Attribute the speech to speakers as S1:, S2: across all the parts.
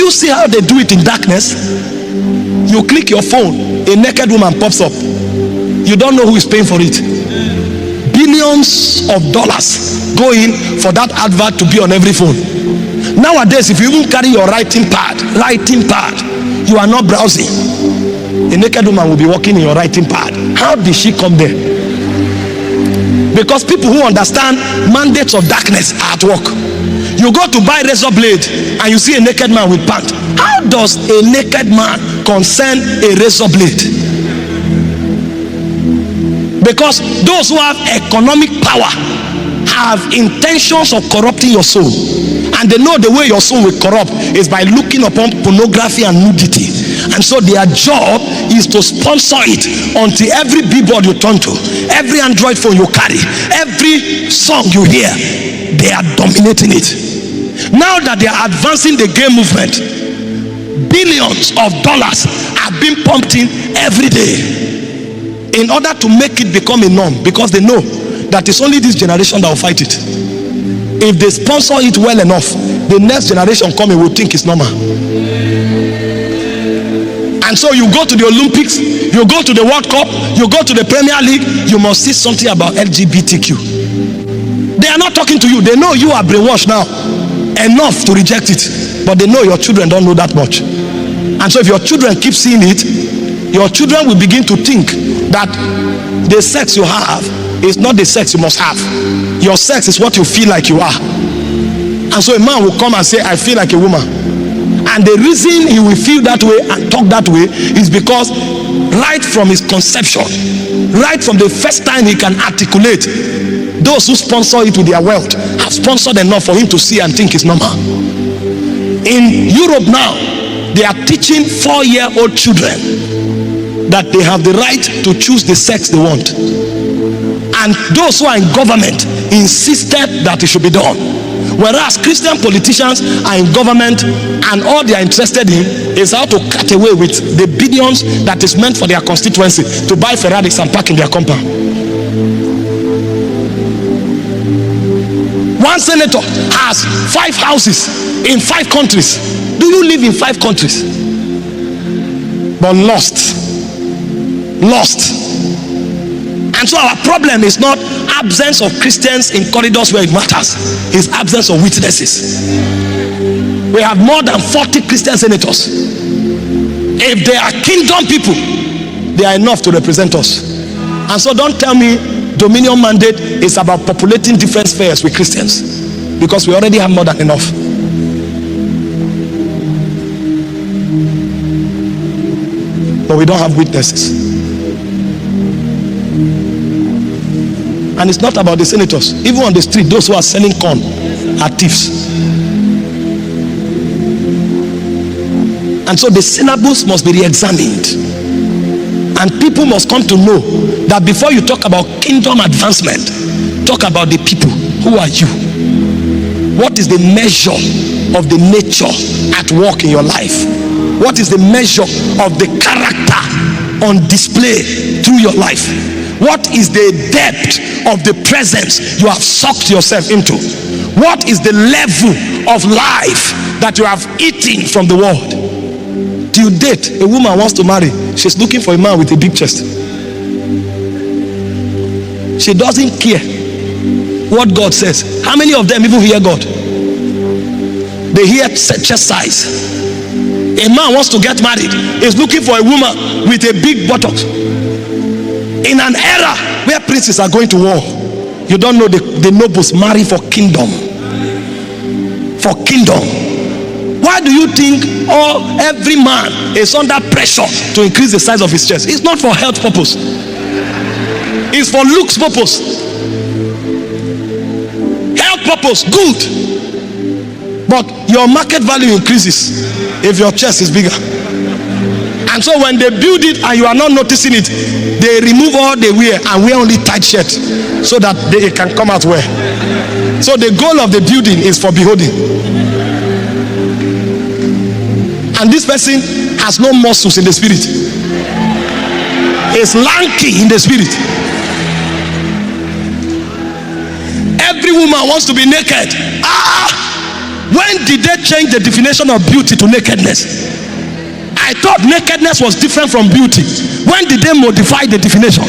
S1: you see how they do it in darkness? You click your phone, a naked woman pops up. You don't know who is paying for it. Billions of dollars go in for that advert to be on every phone. Nowadays, if you even carry your writing pad, you are not browsing. A naked woman will be walking in your writing pad. How did she come there? Because people who understand mandates of darkness are at work. You go to buy razor blade and you see a naked man with pant. How does a naked man concern a razor blade? Because those who have economic power have intentions of corrupting your soul, and they know the way your soul will corrupt is by looking upon pornography and nudity. And so their job is to sponsor it until every billboard you turn to, every Android phone you carry, every song you hear, they are dominating it. Now that they are advancing the gay movement, billions of dollars are being pumped in every day in order to make it become a norm, because they know that it's only this generation that will fight it. If they sponsor it well enough, the next generation coming will think it's normal. And so you go to the Olympics, you go to the World Cup, you go to the Premier League, you must see something about LGBTQ. They are not talking to you. They know you are brainwashed now enough to reject it, but they know your children don't know that much. And so if your children keep seeing it, your children will begin to think that the sex you have is not the sex you must have. Your sex is what you feel like you are. And so a man will come and say, I feel like a woman. And the reason he will feel that way and talk that way is because right from his conception, right from the first time he can articulate, those who sponsor it with their wealth have sponsored enough for him to see and think it's normal. In Europe now, they are teaching 4-year-old children that they have the right to choose the sex they want. And those who are in government insisted that it should be done. Whereas Christian politicians are in government and all they are interested in is how to cut away with the billions that is meant for their constituency to buy Ferraris and park in their compound. One senator has 5 houses in 5 countries. Do you live in 5 countries? But lost. And so our problem is not absence of Christians in corridors where it matters, it's absence of witnesses. We have more than 40 Christian senators. If they are kingdom people, they are enough to represent us. And so don't tell me dominion mandate is about populating different spheres with Christians, because we already have more than enough. But we don't have witnesses. And it's not about the senators. Even on the street, those who are selling corn are thieves. And so the syllabus must be re-examined. And people must come to know that before you talk about kingdom advancement, talk about the people. Who are you? What is the measure of the nature at work in your life? What is the measure of the character on display through your life? What is the depth of the presence you have sucked yourself into? What is the level of life that you have eaten from the world? Till date, a woman wants to marry, she's looking for a man with a big chest. She doesn't care what God says. How many of them even hear God? They hear chest size. A man wants to get married, is looking for a woman with a big buttocks. In an era where princes are going to war, you don't know the nobles marry for kingdom. For kingdom. Why do you think every man is under pressure to increase the size of his chest? It's not for health purpose. It's for looks purpose. Health purpose, good. But your market value increases if your chest is bigger. And so when they build it and you are not noticing it, they remove all they wear and wear only tight shirt so that they can come out well. So the goal of the building is for beholding. And this person has no muscles in the spirit. Is lanky in the spirit. Every woman wants to be naked. When did they change the definition of beauty to nakedness? I thought nakedness was different from beauty. When did they modify the definition?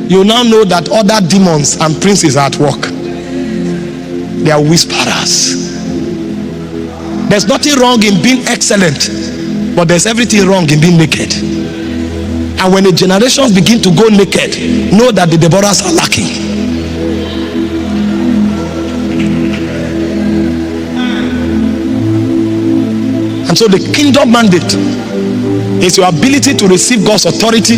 S1: You now know that other demons and princes are at work. They are whisperers. There's nothing wrong in being excellent, but there's everything wrong in being naked. And when the generations begin to go naked, know that the Deborahs are lacking. And so the kingdom mandate is your ability to receive God's authority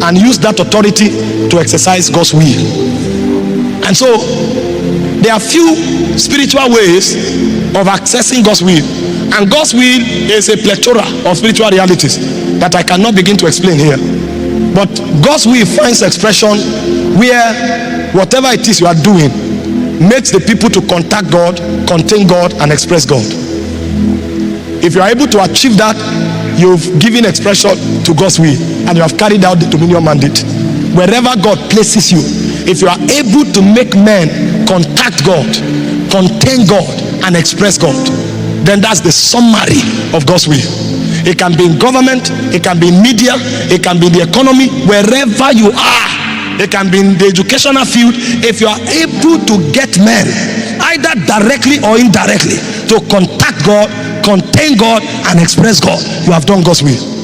S1: and use that authority to exercise God's will. And so there are few spiritual ways of accessing God's will, and God's will is a plethora of spiritual realities that I cannot begin to explain here. But God's will finds expression where whatever it is you are doing makes the people to contact God, contain God, and express God. If you are able to achieve that, you've given expression to God's will and you have carried out the dominion mandate. Wherever God places you, if you are able to make men contact God, contain God, and express God, then that's the summary of God's will. It can be in government, it can be in media, it can be in the economy, wherever you are. It can be in the educational field. If you are able to get men, either directly or indirectly, to contact God, contain God, and express God, you have done God's will.